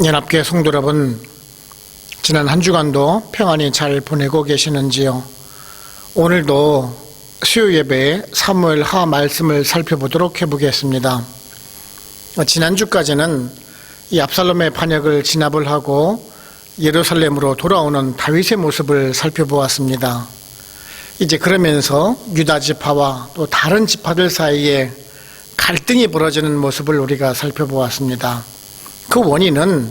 연합교회 성도 여러분, 지난 한 주간도 평안히 잘 보내고 계시는지요? 오늘도 수요 예배에 사무엘 하 말씀을 살펴보도록 해보겠습니다. 지난주까지는 이 압살롬의 반역을 진압을 하고 예루살렘으로 돌아오는 다윗의 모습을 살펴보았습니다. 이제 그러면서 유다 지파와 또 다른 지파들 사이에 갈등이 벌어지는 모습을 우리가 살펴보았습니다. 그 원인은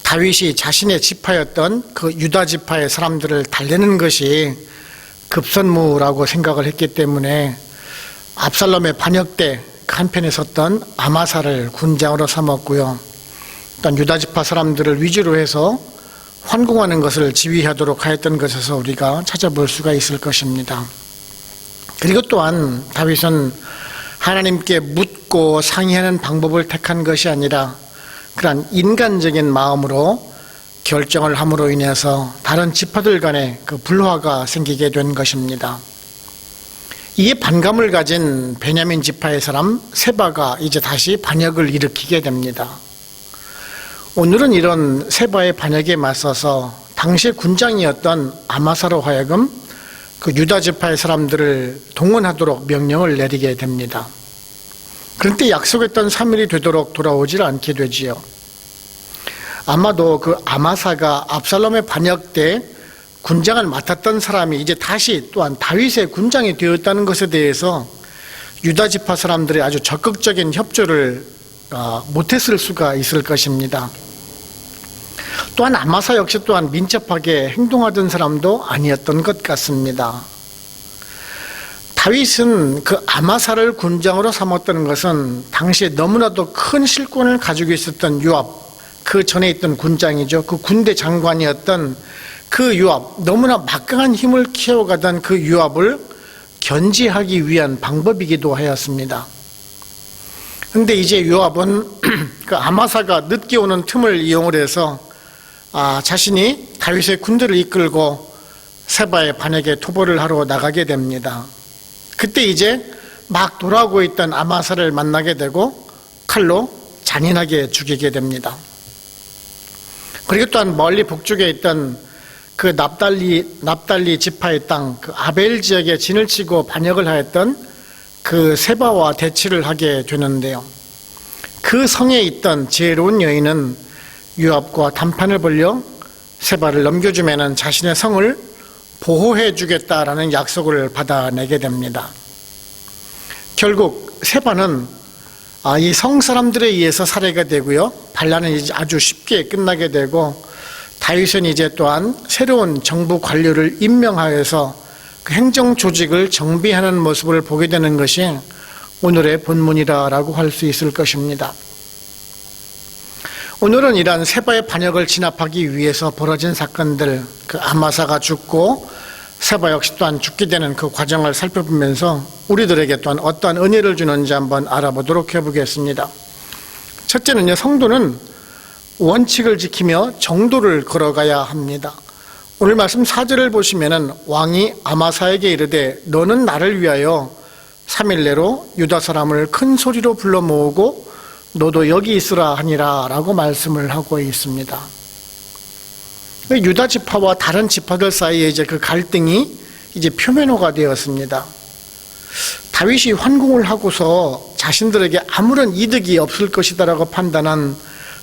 다윗이 자신의 지파였던 그 유다 지파의 사람들을 달래는 것이 급선무라고 생각을 했기 때문에 압살롬의 반역 때 그 한편에 섰던 아마사를 군장으로 삼았고요. 또 유다 지파 사람들을 위주로 해서 환궁하는 것을 지휘하도록 하였던 것에서 우리가 찾아볼 수가 있을 것입니다. 그리고 또한 다윗은 하나님께 묻고 상의하는 방법을 택한 것이 아니라 그러한 인간적인 마음으로 결정을 함으로 인해서 다른 지파들 간에 그 불화가 생기게 된 것입니다. 이에 반감을 가진 베냐민 지파의 사람 세바가 이제 다시 반역을 일으키게 됩니다. 오늘은 이런 세바의 반역에 맞서서 당시 군장이었던 아마사로 하여금 그 유다 지파의 사람들을 동원하도록 명령을 내리게 됩니다. 그런데 약속했던 3일이 되도록 돌아오질 않게 되지요. 아마도 그 아마사가 압살롬의 반역 때 군장을 맡았던 사람이 이제 다시 또한 다윗의 군장이 되었다는 것에 대해서 유다 지파 사람들이 아주 적극적인 협조를 못했을 수가 있을 것입니다. 또한 아마사 역시 또한 민첩하게 행동하던 사람도 아니었던 것 같습니다. 다윗은 그 아마사를 군장으로 삼았다는 것은 당시에 너무나도 큰 실권을 가지고 있었던 요압, 그 전에 있던 군장이죠. 그 군대 장관이었던 그 요압, 너무나 막강한 힘을 키워가던 그 요압을 견제하기 위한 방법이기도 하였습니다. 그런데 이제 요압은 그 아마사가 늦게 오는 틈을 이용을 해서 자신이 다윗의 군대를 이끌고 세바의 반역에 토벌을 하러 나가게 됩니다. 그때 이제 막 돌아오고 있던 아마사를 만나게 되고 칼로 잔인하게 죽이게 됩니다. 그리고 또한 멀리 북쪽에 있던 그 납달리 지파의 땅, 그 아벨 지역에 진을 치고 반역을 하였던 그 세바와 대치를 하게 되는데요. 그 성에 있던 지혜로운 여인은 요압과 단판을 벌려 세바를 넘겨주면은 자신의 성을 보호해 주겠다라는 약속을 받아내게 됩니다. 결국 세바는 이 성 사람들에 의해서 살해가 되고요. 반란은 이제 아주 쉽게 끝나게 되고 다윗은 이제 또한 새로운 정부 관료를 임명하여서 그 행정 조직을 정비하는 모습을 보게 되는 것이 오늘의 본문이라고 할 수 있을 것입니다. 오늘은 이러한 세바의 반역을 진압하기 위해서 벌어진 사건들, 그 아마사가 죽고 세바 역시 또한 죽게 되는 그 과정을 살펴보면서 우리들에게 또한 어떠한 은혜를 주는지 한번 알아보도록 해보겠습니다. 첫째는요, 성도는 원칙을 지키며 정도를 걸어가야 합니다. 오늘 말씀 4절을 보시면은 왕이 아마사에게 이르되 너는 나를 위하여 3일 내로 유다 사람을 큰 소리로 불러 모으고 너도 여기 있으라 하니라 라고 말씀을 하고 있습니다. 유다 지파와 다른 지파들 사이에 이제 그 갈등이 이제 표면화가 되었습니다. 다윗이 환궁을 하고서 자신들에게 아무런 이득이 없을 것이다라고 판단한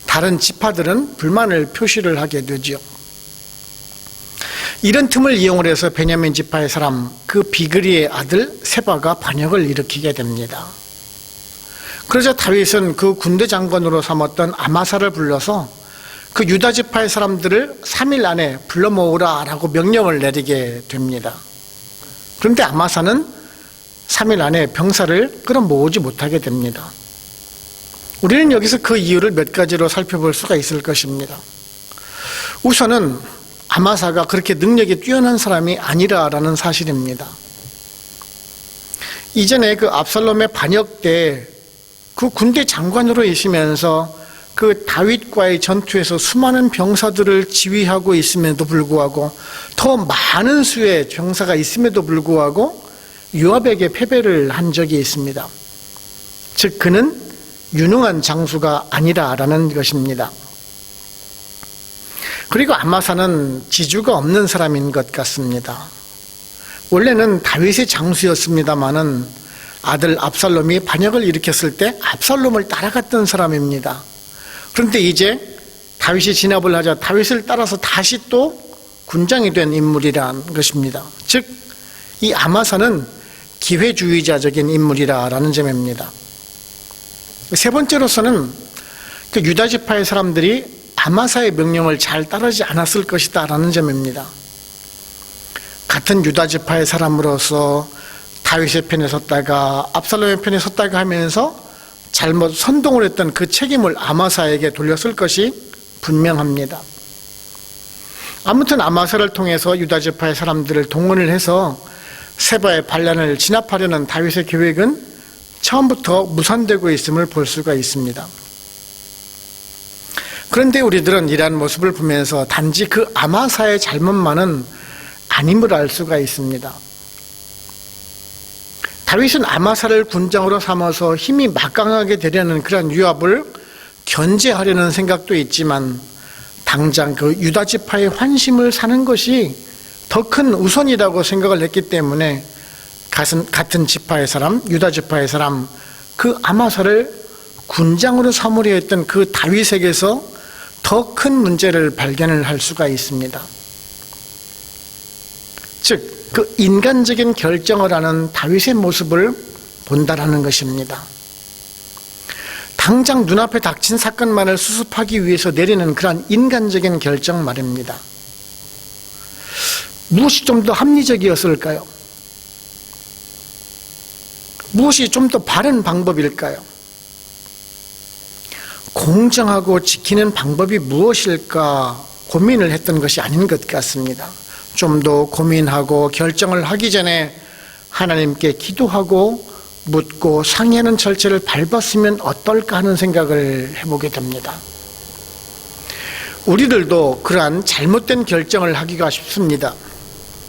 다른 지파들은 불만을 표시를 하게 되죠. 이런 틈을 이용을 해서 베냐민 지파의 사람, 그 비그리의 아들 세바가 반역을 일으키게 됩니다. 그러자 다윗은 그 군대 장관으로 삼았던 아마사를 불러서 그 유다 지파의 사람들을 3일 안에 불러 모으라 라고 명령을 내리게 됩니다. 그런데 아마사는 3일 안에 병사를 끌어모으지 못하게 됩니다. 우리는 여기서 그 이유를 몇 가지로 살펴볼 수가 있을 것입니다. 우선은 아마사가 그렇게 능력이 뛰어난 사람이 아니라라는 사실입니다. 이전에 그 압살롬의 반역 때 그 군대 장관으로 있으면서 그 다윗과의 전투에서 수많은 병사들을 지휘하고 있음에도 불구하고 더 많은 수의 병사가 있음에도 불구하고 요압에게 패배를 한 적이 있습니다. 즉 그는 유능한 장수가 아니라라는 것입니다. 그리고 아마사는 지주가 없는 사람인 것 같습니다. 원래는 다윗의 장수였습니다마는 아들 압살롬이 반역을 일으켰을 때 압살롬을 따라갔던 사람입니다. 그런데 이제 다윗이 진압을 하자 다윗을 따라서 다시 또 군장이 된 인물이라는 것입니다. 즉, 이 아마사는 기회주의자적인 인물이라는 점입니다. 세 번째로서는 그 유다 지파의 사람들이 아마사의 명령을 잘 따르지 않았을 것이다라는 점입니다. 같은 유다 지파의 사람으로서 다윗의 편에 섰다가 압살롬의 편에 섰다가 하면서 잘못 선동을 했던 그 책임을 아마사에게 돌렸을 것이 분명합니다. 아무튼 아마사를 통해서 유다 지파의 사람들을 동원을 해서 세바의 반란을 진압하려는 다윗의 계획은 처음부터 무산되고 있음을 볼 수가 있습니다. 그런데 우리들은 이러한 모습을 보면서 단지 그 아마사의 잘못만은 아님을 알 수가 있습니다. 다윗은 아마사를 군장으로 삼아서 힘이 막강하게 되려는 그런 유압을 견제하려는 생각도 있지만 당장 그 유다 지파의 환심을 사는 것이 더 큰 우선이라고 생각을 했기 때문에 같은 지파의 사람, 유다 지파의 사람, 그 아마사를 군장으로 삼으려 했던 그 다윗에게서 더 큰 문제를 발견을 할 수가 있습니다. 즉, 그 인간적인 결정을 하는 다윗의 모습을 본다라는 것입니다. 당장 눈앞에 닥친 사건만을 수습하기 위해서 내리는 그러한 인간적인 결정 말입니다. 무엇이 좀 더 합리적이었을까요? 무엇이 좀 더 바른 방법일까요? 공정하고 지키는 방법이 무엇일까 고민을 했던 것이 아닌 것 같습니다. 좀 더 고민하고 결정을 하기 전에 하나님께 기도하고 묻고 상의하는 절차를 밟았으면 어떨까 하는 생각을 해보게 됩니다. 우리들도 그러한 잘못된 결정을 하기가 쉽습니다.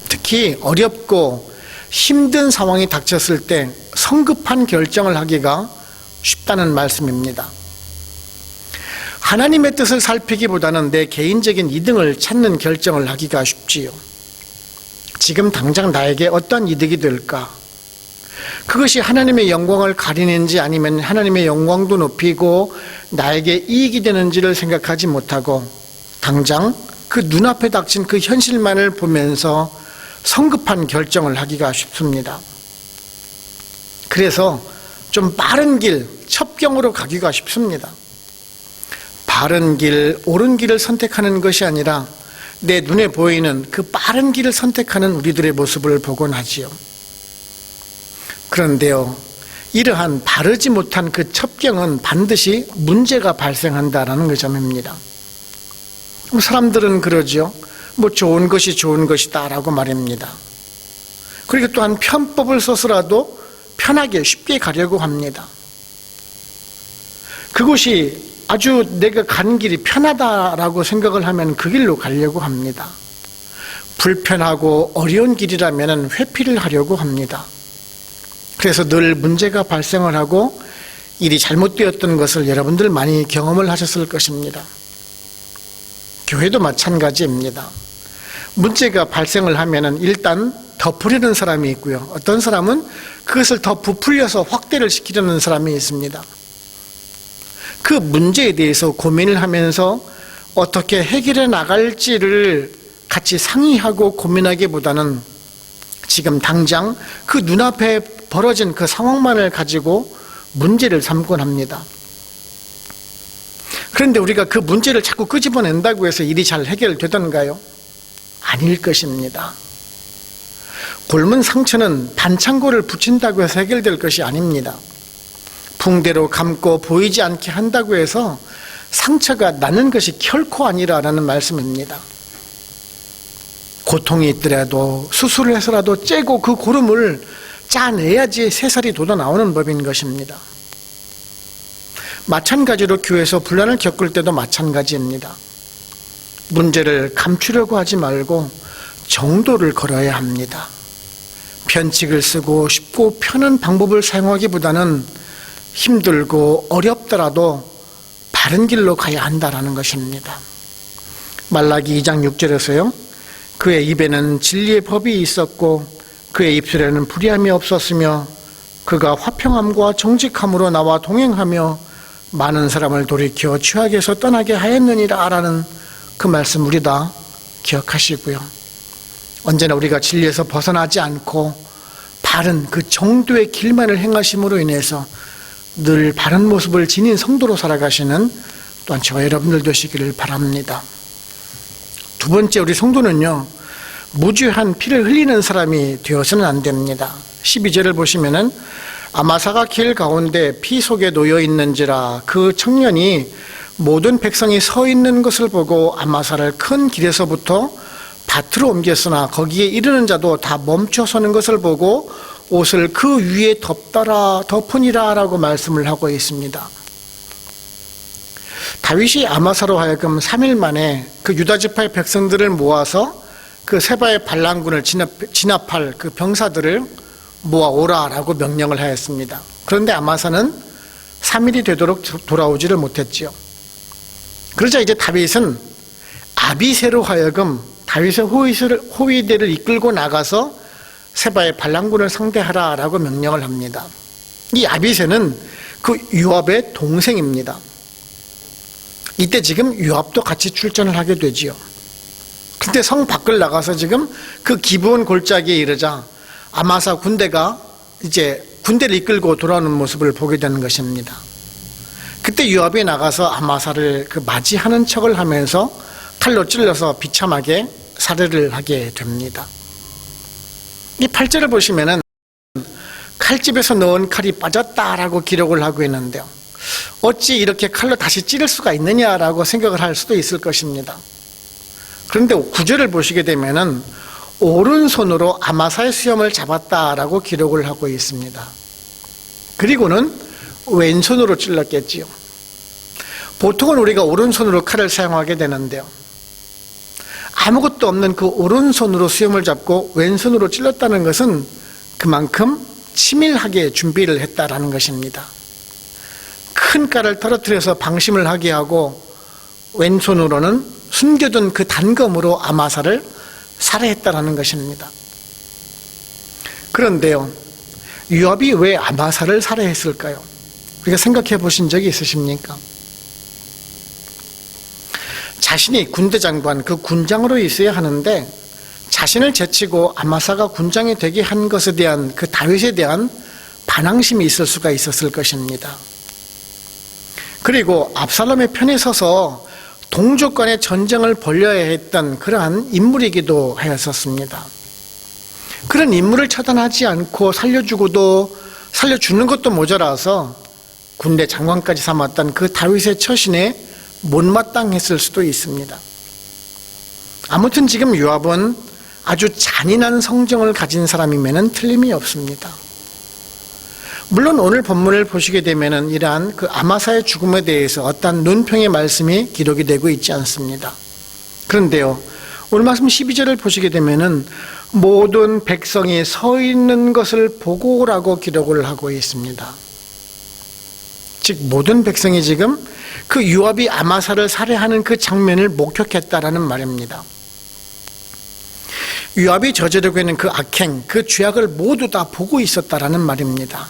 특히 어렵고 힘든 상황이 닥쳤을 때 성급한 결정을 하기가 쉽다는 말씀입니다. 하나님의 뜻을 살피기보다는 내 개인적인 이득을 찾는 결정을 하기가 쉽지요. 지금 당장 나에게 어떤 이득이 될까? 그것이 하나님의 영광을 가리는지 아니면 하나님의 영광도 높이고 나에게 이익이 되는지를 생각하지 못하고 당장 그 눈앞에 닥친 그 현실만을 보면서 성급한 결정을 하기가 쉽습니다. 그래서 좀 빠른 길, 첩경으로 가기가 쉽습니다. 바른 길, 옳은 길을 선택하는 것이 아니라 내 눈에 보이는 그 빠른 길을 선택하는 우리들의 모습을 보곤 하지요. 그런데요, 이러한 바르지 못한 그 첩경은 반드시 문제가 발생한다라는 그 점입니다. 사람들은 그러죠. 좋은 것이 좋은 것이다라고 말입니다. 그리고 또한 편법을 써서라도 편하게 쉽게 가려고 합니다. 그것이 아주 내가 간 길이 편하다라고 생각을 하면 그 길로 가려고 합니다. 불편하고 어려운 길이라면 회피를 하려고 합니다. 그래서 늘 문제가 발생을 하고 일이 잘못되었던 것을 여러분들 많이 경험을 하셨을 것입니다. 교회도 마찬가지입니다. 문제가 발생을 하면 일단 덮으려는 사람이 있고요. 어떤 사람은 그것을 더 부풀려서 확대를 시키려는 사람이 있습니다. 그 문제에 대해서 고민을 하면서 어떻게 해결해 나갈지를 같이 상의하고 고민하기보다는 지금 당장 그 눈앞에 벌어진 그 상황만을 가지고 문제를 삼곤 합니다. 그런데 우리가 그 문제를 자꾸 끄집어낸다고 해서 일이 잘 해결되던가요? 아닐 것입니다. 곪은 상처는 반창고를 붙인다고 해서 해결될 것이 아닙니다. 붕대로 감고 보이지 않게 한다고 해서 상처가 나는 것이 결코 아니라는 말씀입니다. 고통이 있더라도 수술을 해서라도 째고 그 고름을 짜내야지 새살이 돋아나오는 법인 것입니다. 마찬가지로 교회에서 분란을 겪을 때도 마찬가지입니다. 문제를 감추려고 하지 말고 정도를 걸어야 합니다. 변칙을 쓰고 쉽고 편한 방법을 사용하기보다는 힘들고 어렵더라도 바른 길로 가야 한다는 것입니다. 말라기 2장 6절에서요. 그의 입에는 진리의 법이 있었고 그의 입술에는 불의함이 없었으며 그가 화평함과 정직함으로 나와 동행하며 많은 사람을 돌이켜 죄악에서 떠나게 하였느니라 라는 그 말씀 우리 다 기억하시고요. 언제나 우리가 진리에서 벗어나지 않고 바른 그 정도의 길만을 행하심으로 인해서 늘 바른 모습을 지닌 성도로 살아가시는 또한 저와 여러분들 되시기를 바랍니다. 두 번째, 우리 성도는요, 무죄한 피를 흘리는 사람이 되어서는 안 됩니다. 12절을 보시면은 아마사가 길 가운데 피 속에 놓여 있는지라 그 청년이 모든 백성이 서 있는 것을 보고 아마사를 큰 길에서부터 밭으로 옮겼으나 거기에 이르는 자도 다 멈춰 서는 것을 보고 옷을 그 위에 덮으니라 라고 말씀을 하고 있습니다. 다윗이 아마사로 하여금 3일 만에 그 유다지파의 백성들을 모아서 그 세바의 반란군을 진압할 그 병사들을 모아오라라고 명령을 하였습니다. 그런데 아마사는 3일이 되도록 돌아오지를 못했지요. 그러자 이제 다윗은 아비새로 하여금 다윗의 호위대를 이끌고 나가서 세바의 반란군을 상대하라라고 명령을 합니다. 이 아비새는 그 요압의 동생입니다. 이때 지금 요압도 같이 출전을 하게 되지요. 근데 성 밖을 나가서 지금 그 기브온 골짜기에 이르자 아마사 군대가 이제 군대를 이끌고 돌아오는 모습을 보게 되는 것입니다. 그때 요압이 나가서 아마사를 그 맞이하는 척을 하면서 칼로 찔러서 비참하게 살해를 하게 됩니다. 이 8절을 보시면은 칼집에서 넣은 칼이 빠졌다라고 기록을 하고 있는데요. 어찌 이렇게 칼로 다시 찌를 수가 있느냐라고 생각을 할 수도 있을 것입니다. 그런데 9절을 보시게 되면은 오른손으로 아마사의 수염을 잡았다라고 기록을 하고 있습니다. 그리고는 왼손으로 찔렀겠지요. 보통은 우리가 오른손으로 칼을 사용하게 되는데요. 아무것도 없는 그 오른손으로 수염을 잡고 왼손으로 찔렀다는 것은 그만큼 치밀하게 준비를 했다라는 것입니다. 큰 칼을 떨어뜨려서 방심을 하게 하고 왼손으로는 숨겨둔 그 단검으로 아마사를 살해했다라는 것입니다. 그런데요, 요압이 왜 아마사를 살해했을까요? 우리가 생각해 보신 적이 있으십니까? 자신이 군대 장관, 그 군장으로 있어야 하는데 자신을 제치고 아마사가 군장이 되게 한 것에 대한 그 다윗에 대한 반항심이 있을 수가 있었을 것입니다. 그리고 압살롬의 편에 서서 동족 간의 전쟁을 벌여야 했던 그러한 인물이기도 하였었습니다. 그런 인물을 처단하지 않고 살려주는 것도 모자라서 군대 장관까지 삼았던 그 다윗의 처신에 못마땅했을 수도 있습니다. 아무튼 지금 요압은 아주 잔인한 성정을 가진 사람이면 틀림이 없습니다. 물론 오늘 본문을 보시게 되면 이러한 그 아마사의 죽음에 대해서 어떠한 논평의 말씀이 기록이 되고 있지 않습니다. 그런데요, 오늘 말씀 12절을 보시게 되면 모든 백성이 서 있는 것을 보고라고 기록을 하고 있습니다. 즉 모든 백성이 지금 그 요압이 아마사를 살해하는 그 장면을 목격했다라는 말입니다. 요압이 저지르고 있는 그 악행, 그 죄악을 모두 다 보고 있었다라는 말입니다.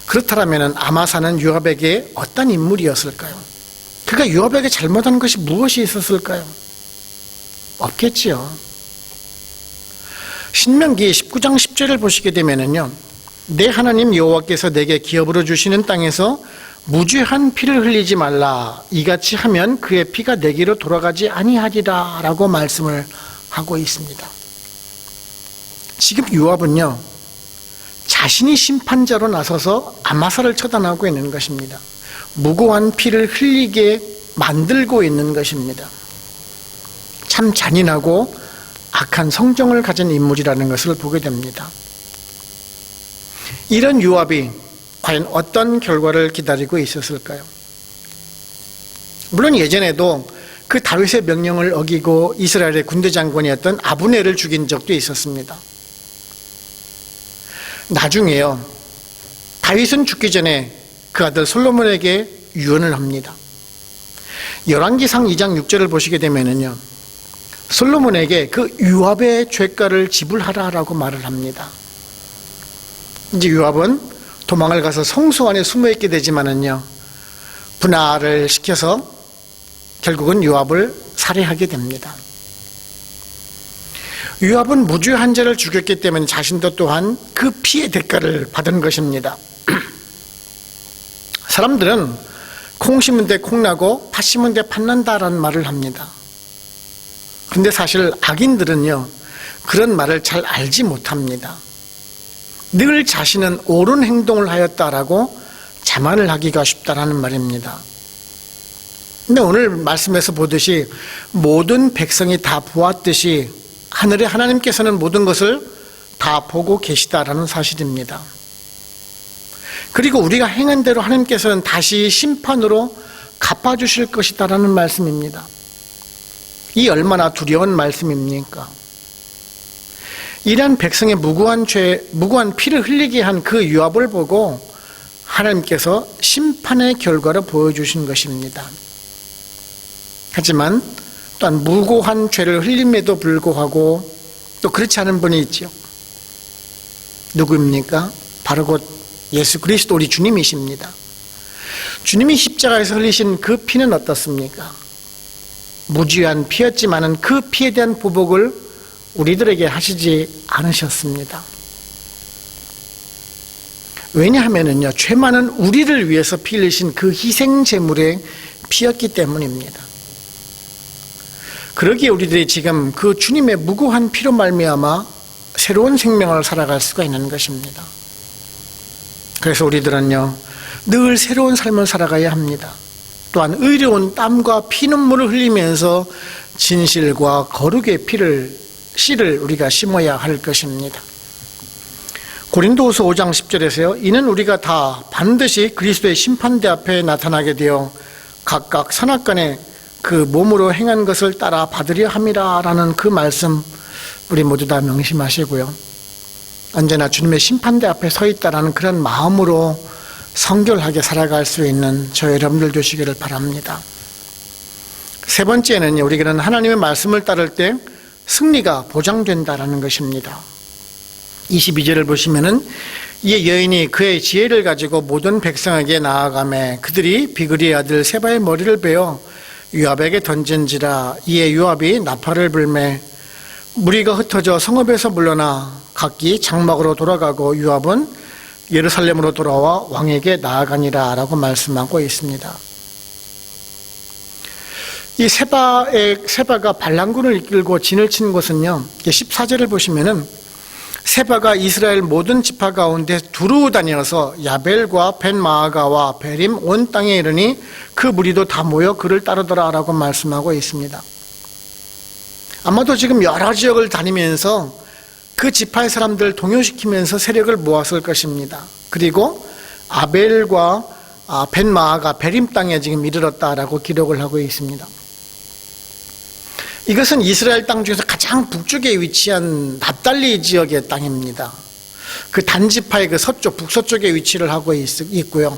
그렇다면 아마사는 요압에게 어떤 인물이었을까요? 그가 요압에게 잘못한 것이 무엇이 있었을까요? 없겠지요. 신명기 19장 10절을 보시게 되면요, 내 하나님 여호와께서 내게 기업으로 주시는 땅에서 무죄한 피를 흘리지 말라. 이같이 하면 그의 피가 내게로 돌아가지 아니하리라 라고 말씀을 하고 있습니다. 지금 요압은요, 자신이 심판자로 나서서 아마사를 처단하고 있는 것입니다. 무고한 피를 흘리게 만들고 있는 것입니다. 참 잔인하고 악한 성정을 가진 인물이라는 것을 보게 됩니다. 이런 요압이 과연 어떤 결과를 기다리고 있었을까요? 물론 예전에도 그 다윗의 명령을 어기고 이스라엘의 군대 장관이었던 아브넬을 죽인 적도 있었습니다. 나중에요, 다윗은 죽기 전에 그 아들 솔로몬에게 유언을 합니다. 열왕기상 2장 6절을 보시게 되면은요, 솔로몬에게 그 요압의 죄가를 지불하라라고 말을 합니다. 이제 요압은 도망을 가서 성소 안에 숨어 있게 되지만은요, 분할을 시켜서 결국은 요압을 살해하게 됩니다. 요압은 무죄한 자를 죽였기 때문에 자신도 또한 그 피의 대가를 받은 것입니다. 사람들은 콩 심은 데 콩 나고 팥 심은 데 팥 난다라는 말을 합니다. 그런데 사실 악인들은요, 그런 말을 잘 알지 못합니다. 늘 자신은 옳은 행동을 하였다라고 자만을 하기가 쉽다라는 말입니다. 근데 오늘 말씀에서 보듯이 모든 백성이 다 보았듯이 하늘의 하나님께서는 모든 것을 다 보고 계시다라는 사실입니다. 그리고 우리가 행한 대로 하나님께서는 다시 심판으로 갚아주실 것이다라는 말씀입니다. 이 얼마나 두려운 말씀입니까? 이러한 백성의 무고한 피를 흘리게 한 그 요압을 보고 하나님께서 심판의 결과를 보여주신 것입니다. 하지만 또한 무고한 죄를 흘림에도 불구하고 또 그렇지 않은 분이 있죠. 누구입니까? 바로 곧 예수 그리스도 우리 주님이십니다. 주님이 십자가에서 흘리신 그 피는 어떻습니까? 무죄한 피였지만은 그 피에 대한 보복을 우리들에게 하시지 않으셨습니다. 왜냐하면은요, 죄 많은 우리를 위해서 피 흘리신 그 희생 제물의 피였기 때문입니다. 그러기에 우리들이 지금 그 주님의 무고한 피로 말미암아 새로운 생명을 살아갈 수가 있는 것입니다. 그래서 우리들은요, 늘 새로운 삶을 살아가야 합니다. 또한 의로운 땀과 피눈물을 흘리면서 진실과 거룩의 씨를 우리가 심어야 할 것입니다. 고린도후서 5장 10절에서요, 이는 우리가 다 반드시 그리스도의 심판대 앞에 나타나게 되어 각각 선악간에 그 몸으로 행한 것을 따라 받으려 함이라 라는 그 말씀 우리 모두 다 명심하시고요, 언제나 주님의 심판대 앞에 서 있다라는 그런 마음으로 성결하게 살아갈 수 있는 저 여러분들 되시기를 바랍니다. 세 번째는 우리는 하나님의 말씀을 따를 때 승리가 보장된다라는 것입니다. 22절을 보시면은 이에 여인이 그의 지혜를 가지고 모든 백성에게 나아가매 그들이 비그리의 아들 세바의 머리를 베어 요압에게 던진지라. 이에 요압이 나팔을 불매 무리가 흩어져 성읍에서 물러나 각기 장막으로 돌아가고 요압은 예루살렘으로 돌아와 왕에게 나아가니라 라고 말씀하고 있습니다. 이 세바가 반란군을 이끌고 진을 친 곳은요, 14절을 보시면은 세바가 이스라엘 모든 지파 가운데 두루 다녀서 야벨과 벤마아가와 베림 온 땅에 이르니 그 무리도 다 모여 그를 따르더라 라고 말씀하고 있습니다. 아마도 지금 여러 지역을 다니면서 그 지파의 사람들을 동요시키면서 세력을 모았을 것입니다. 그리고 아벨과 벤마아가 베림 땅에 지금 이르렀다라고 기록을 하고 있습니다. 이것은 이스라엘 땅 중에서 가장 북쪽에 위치한 납달리 지역의 땅입니다. 그 단지파의 그 서쪽, 북서쪽에 위치를 하고 있고요.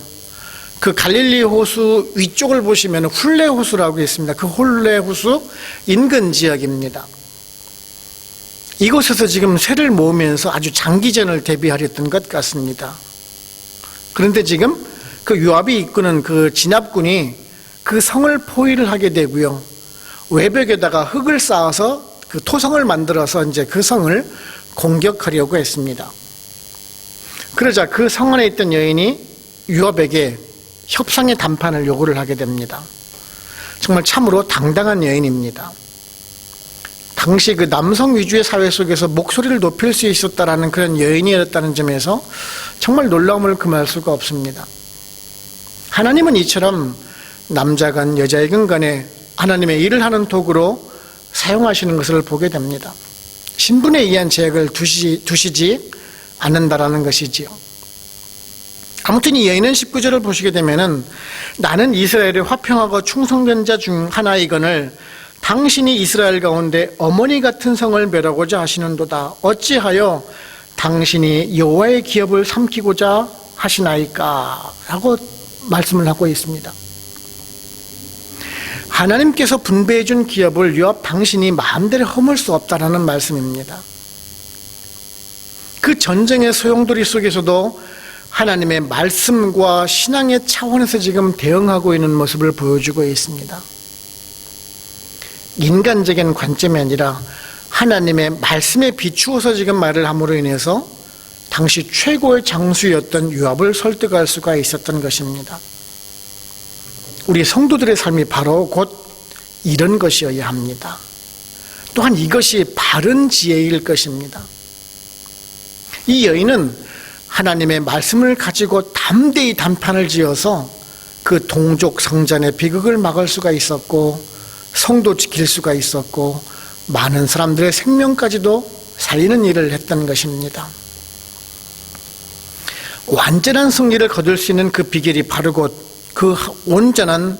그 갈릴리 호수 위쪽을 보시면 훌레 호수라고 있습니다. 그 훌레 호수 인근 지역입니다. 이곳에서 지금 쇠를 모으면서 아주 장기전을 대비하렸던 것 같습니다. 그런데 지금 그 요압이 이끄는 그 진압군이 그 성을 포위를 하게 되고요, 외벽에다가 흙을 쌓아서 그 토성을 만들어서 이제 그 성을 공격하려고 했습니다. 그러자 그 성 안에 있던 여인이 요압에게 협상의談판을 요구를 하게 됩니다. 정말 참으로 당당한 여인입니다. 당시 그 남성 위주의 사회 속에서 목소리를 높일 수 있었다라는 그런 여인이었다는 점에서 정말 놀라움을 금할 수가 없습니다. 하나님은 이처럼 남자간 여자이건 간에 하나님의 일을 하는 도구로 사용하시는 것을 보게 됩니다. 신분에 의한 제약을 두시지 않는다라는 것이지요. 아무튼 이 여인은 19절을 보시게 되면은 나는 이스라엘의 화평하고 충성된 자 중 하나이거늘 당신이 이스라엘 가운데 어머니 같은 성을 멸하고자 하시는도다. 어찌하여 당신이 여호와의 기업을 삼키고자 하시나이까? 라고 말씀을 하고 있습니다. 하나님께서 분배해 준 기업을 요압 당신이 마음대로 허물 수 없다라는 말씀입니다. 그 전쟁의 소용돌이 속에서도 하나님의 말씀과 신앙의 차원에서 지금 대응하고 있는 모습을 보여주고 있습니다. 인간적인 관점이 아니라 하나님의 말씀에 비추어서 지금 말을 함으로 인해서 당시 최고의 장수였던 요압을 설득할 수가 있었던 것입니다. 우리 성도들의 삶이 바로 곧 이런 것이어야 합니다. 또한 이것이 바른 지혜일 것입니다. 이 여인은 하나님의 말씀을 가지고 담대히 단판을 지어서 그 동족 성전의 비극을 막을 수가 있었고, 성도 지킬 수가 있었고, 많은 사람들의 생명까지도 살리는 일을 했던 것입니다. 완전한 승리를 거둘 수 있는 그 비결이 바로 곧 그 온전한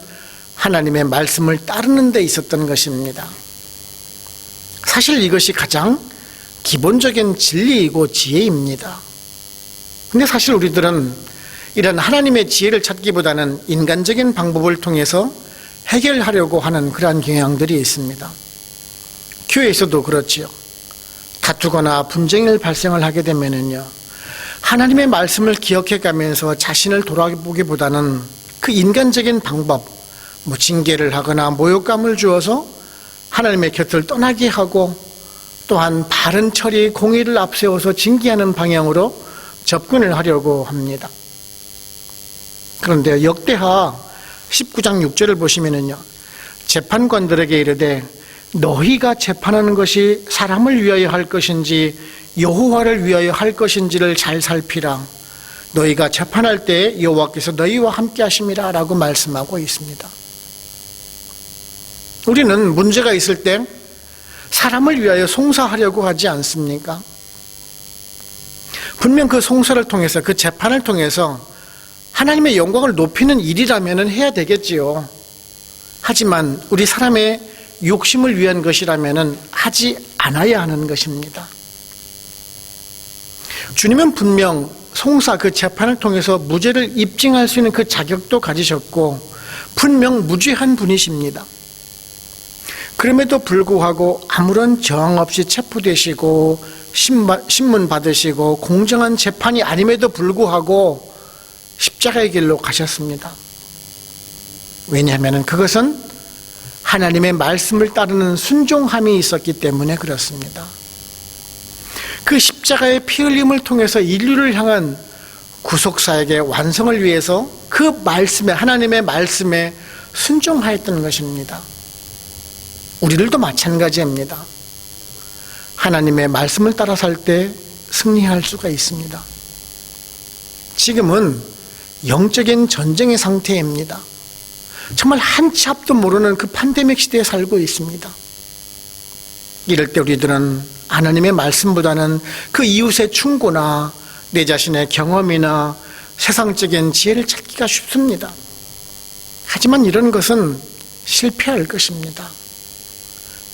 하나님의 말씀을 따르는 데 있었던 것입니다. 사실 이것이 가장 기본적인 진리이고 지혜입니다. 근데 사실 우리들은 이런 하나님의 지혜를 찾기보다는 인간적인 방법을 통해서 해결하려고 하는 그러한 경향들이 있습니다. 교회에서도 그렇지요. 다투거나 분쟁을 발생을 하게 되면은요, 하나님의 말씀을 기억해 가면서 자신을 돌아보기보다는 그 인간적인 방법, 징계를 하거나 모욕감을 주어서 하나님의 곁을 떠나게 하고, 또한 바른 처리, 공의를 앞세워서 징계하는 방향으로 접근을 하려고 합니다. 그런데 역대하 19장 6절을 보시면은요, 재판관들에게 이르되 너희가 재판하는 것이 사람을 위하여 할 것인지 여호와를 위하여 할 것인지를 잘 살피라. 너희가 재판할 때 여호와께서 너희와 함께 하심이라 라고 말씀하고 있습니다. 우리는 문제가 있을 때 사람을 위하여 송사하려고 하지 않습니까? 분명 그 송사를 통해서, 그 재판을 통해서 하나님의 영광을 높이는 일이라면 해야 되겠지요. 하지만 우리 사람의 욕심을 위한 것이라면 하지 않아야 하는 것입니다. 주님은 분명 송사, 그 재판을 통해서 무죄를 입증할 수 있는 그 자격도 가지셨고 분명 무죄한 분이십니다. 그럼에도 불구하고 아무런 저항 없이 체포되시고 신문 받으시고 공정한 재판이 아님에도 불구하고 십자가의 길로 가셨습니다. 왜냐하면 그것은 하나님의 말씀을 따르는 순종함이 있었기 때문에 그렇습니다. 그 십자가의 피 흘림을 통해서 인류를 향한 구속사역의 완성을 위해서 그 말씀에, 하나님의 말씀에 순종하였던 것입니다. 우리들도 마찬가지입니다. 하나님의 말씀을 따라 살 때 승리할 수가 있습니다. 지금은 영적인 전쟁의 상태입니다. 정말 한치 앞도 모르는 그 팬데믹 시대에 살고 있습니다. 이럴 때 우리들은 하나님의 말씀보다는 그 이웃의 충고나 내 자신의 경험이나 세상적인 지혜를 찾기가 쉽습니다. 하지만 이런 것은 실패할 것입니다.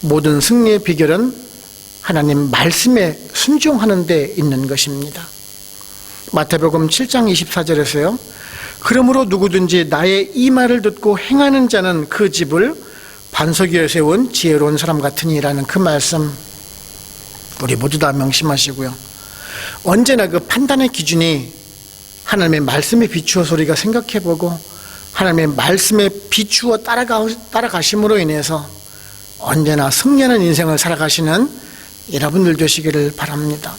모든 승리의 비결은 하나님 말씀에 순종하는 데 있는 것입니다. 마태복음 7장 24절에서요. 그러므로 누구든지 나의 이 말을 듣고 행하는 자는 그 집을 반석 위에 세운 지혜로운 사람 같으니라는 그 말씀, 우리 모두 다 명심하시고요. 언제나 그 판단의 기준이 하나님의 말씀에 비추어서 우리가 생각해보고 하나님의 말씀에 비추어 따라가심으로 인해서 언제나 승리하는 인생을 살아가시는 여러분들 되시기를 바랍니다.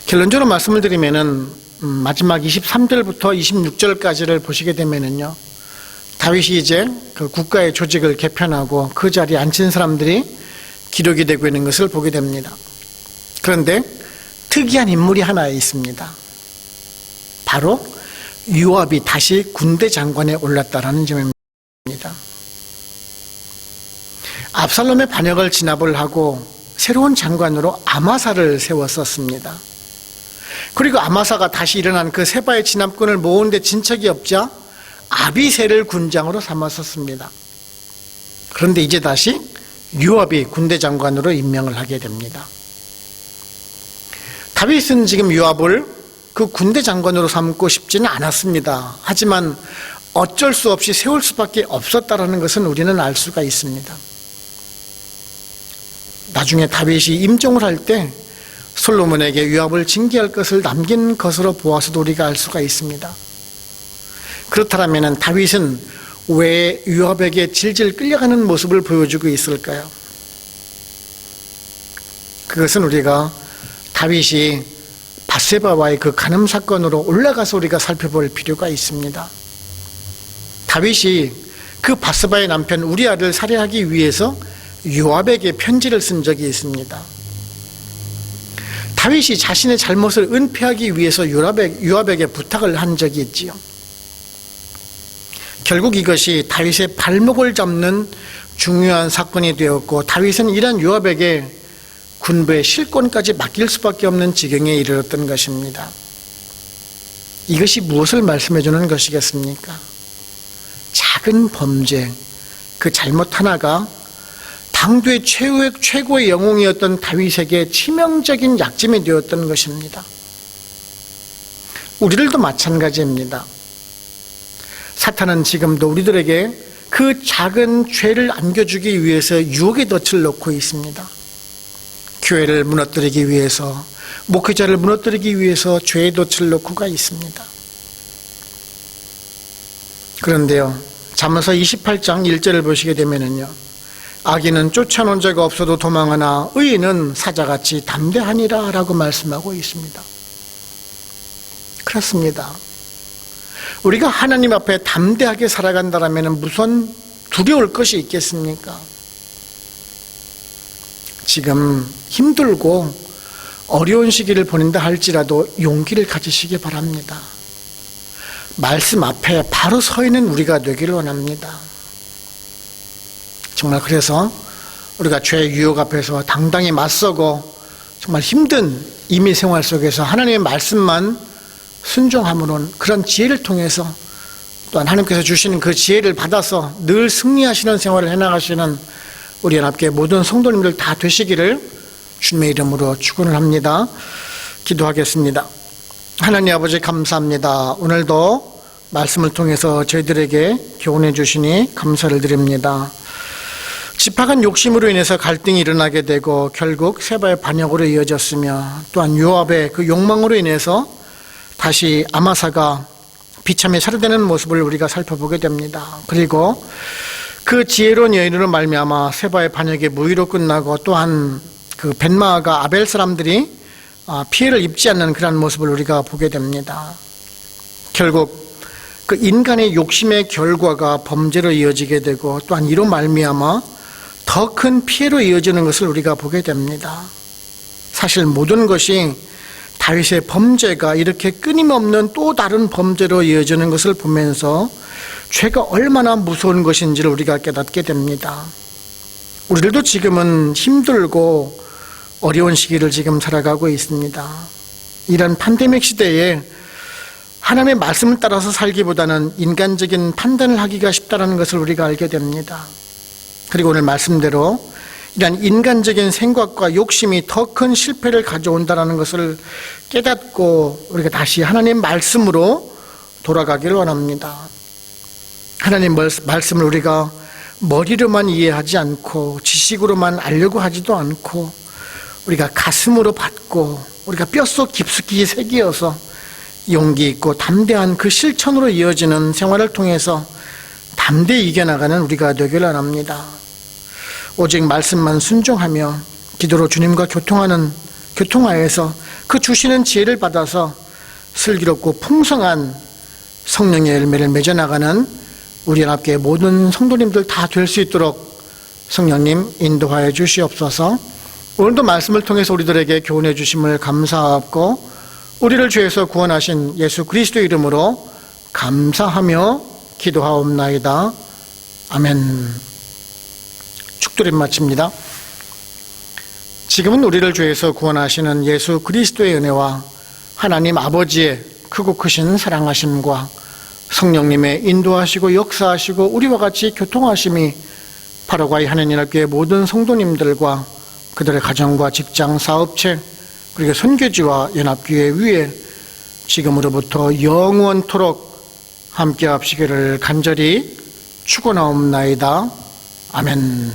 결론적으로 말씀을 드리면은 마지막 23절부터 26절까지를 보시게 되면은요, 다윗이 이제 그 국가의 조직을 개편하고 그 자리에 앉힌 사람들이 기록이 되고 있는 것을 보게 됩니다. 그런데 특이한 인물이 하나 있습니다. 바로 요압이 다시 군대 장관에 올랐다라는 점입니다. 압살롬의 반역을 진압을 하고 새로운 장관으로 아마사를 세웠었습니다. 그리고 아마사가 다시 일어난 그 세바의 진압군을 모으는데 진척이 없자 아비새를 군장으로 삼았었습니다. 그런데 이제 다시 요압이 군대 장관으로 임명을 하게 됩니다. 다윗은 지금 요압을 그 군대 장관으로 삼고 싶지는 않았습니다. 하지만 어쩔 수 없이 세울 수밖에 없었다라는 것은 우리는 알 수가 있습니다. 나중에 다윗이 임종을 할 때 솔로몬에게 요압을 징계할 것을 남긴 것으로 보아서도 우리가 알 수가 있습니다. 그렇다면 다윗은 왜 요압에게 질질 끌려가는 모습을 보여주고 있을까요? 그것은 우리가 다윗이 밧세바와의 그 간음 사건으로 올라가서 우리가 살펴볼 필요가 있습니다. 다윗이 그 밧세바의 남편 우리아를 살해하기 위해서 요압에게 편지를 쓴 적이 있습니다. 다윗이 자신의 잘못을 은폐하기 위해서 요압에게 부탁을 한 적이 있지요. 결국 이것이 다윗의 발목을 잡는 중요한 사건이 되었고, 다윗은 이런 요압에게 군부의 실권까지 맡길 수밖에 없는 지경에 이르렀던 것입니다. 이것이 무엇을 말씀해 주는 것이겠습니까? 작은 범죄, 그 잘못 하나가 당도의 최고의 영웅이었던 다윗에게 치명적인 약점이 되었던 것입니다. 우리들도 마찬가지입니다. 사탄은 지금도 우리들에게 그 작은 죄를 안겨주기 위해서 유혹의 덫을 놓고 있습니다. 교회를 무너뜨리기 위해서, 목회자를 무너뜨리기 위해서 죄의 덫을 놓고가 있습니다. 그런데요, 잠언서 28장 1절을 보시게 되면은요, 악인은 쫓아놓은 자가 없어도 도망하나 의인은 사자같이 담대하니라 라고 말씀하고 있습니다. 그렇습니다. 우리가 하나님 앞에 담대하게 살아간다면 무슨 두려울 것이 있겠습니까? 지금 힘들고 어려운 시기를 보낸다 할지라도 용기를 가지시기 바랍니다. 말씀 앞에 바로 서 있는 우리가 되기를 원합니다. 정말 그래서 우리가 죄의 유혹 앞에서 당당히 맞서고 정말 힘든 임의 생활 속에서 하나님의 말씀만 순종함으로는 그런 지혜를 통해서 또한 하나님께서 주시는 그 지혜를 받아서 늘 승리하시는 생활을 해나가시는 우리 연합교회 모든 성도님들 다 되시기를 주님의 이름으로 축원을 합니다. 기도하겠습니다. 하나님 아버지 감사합니다. 오늘도 말씀을 통해서 저희들에게 교훈해 주시니 감사를 드립니다. 집합한 욕심으로 인해서 갈등이 일어나게 되고 결국 세바의 반역으로 이어졌으며, 또한 요압의 그 욕망으로 인해서 다시 아마사가 비참히 살해되는 모습을 우리가 살펴보게 됩니다. 그리고 그 지혜로운 여인으로 말미암아 세바의 반역이 무의로 끝나고, 또한 그 벤마아가 아벨 사람들이 피해를 입지 않는 그런 모습을 우리가 보게 됩니다. 결국 그 인간의 욕심의 결과가 범죄로 이어지게 되고, 또한 이로 말미암아 더 큰 피해로 이어지는 것을 우리가 보게 됩니다. 사실 모든 것이 다윗의 범죄가 이렇게 끊임없는 또 다른 범죄로 이어지는 것을 보면서 죄가 얼마나 무서운 것인지를 우리가 깨닫게 됩니다. 우리들도 지금은 힘들고 어려운 시기를 지금 살아가고 있습니다. 이런 팬데믹 시대에 하나님의 말씀을 따라서 살기보다는 인간적인 판단을 하기가 쉽다는 것을 우리가 알게 됩니다. 그리고 오늘 말씀대로 이런 인간적인 생각과 욕심이 더 큰 실패를 가져온다는 것을 깨닫고 우리가 다시 하나님 말씀으로 돌아가기를 원합니다. 하나님 말씀을 우리가 머리로만 이해하지 않고 지식으로만 알려고 하지도 않고 우리가 가슴으로 받고 우리가 뼛속 깊숙이 새기어서 용기 있고 담대한 그 실천으로 이어지는 생활을 통해서 담대히 이겨나가는 우리가 되기를 원합니다. 오직 말씀만 순종하며 기도로 주님과 교통하여서 그 주시는 지혜를 받아서 슬기롭고 풍성한 성령의 열매를 맺어나가는 우리 연합교회 모든 성도님들 다 될 수 있도록 성령님 인도하여 주시옵소서. 오늘도 말씀을 통해서 우리들에게 교훈해 주심을 감사하고 우리를 죄에서 구원하신 예수 그리스도 이름으로 감사하며 기도하옵나이다. 아멘. 축도를 마칩니다. 지금은 우리를 죄에서 구원하시는 예수 그리스도의 은혜와 하나님 아버지의 크고 크신 사랑하심과 성령님의 인도하시고 역사하시고 우리와 같이 교통하심이 바로가이 하나님교회 모든 성도님들과 그들의 가정과 직장, 사업체, 그리고 선교지와 연합교회 위에 지금으로부터 영원토록 함께 합시기를 간절히 축원하옵나이다. 아멘.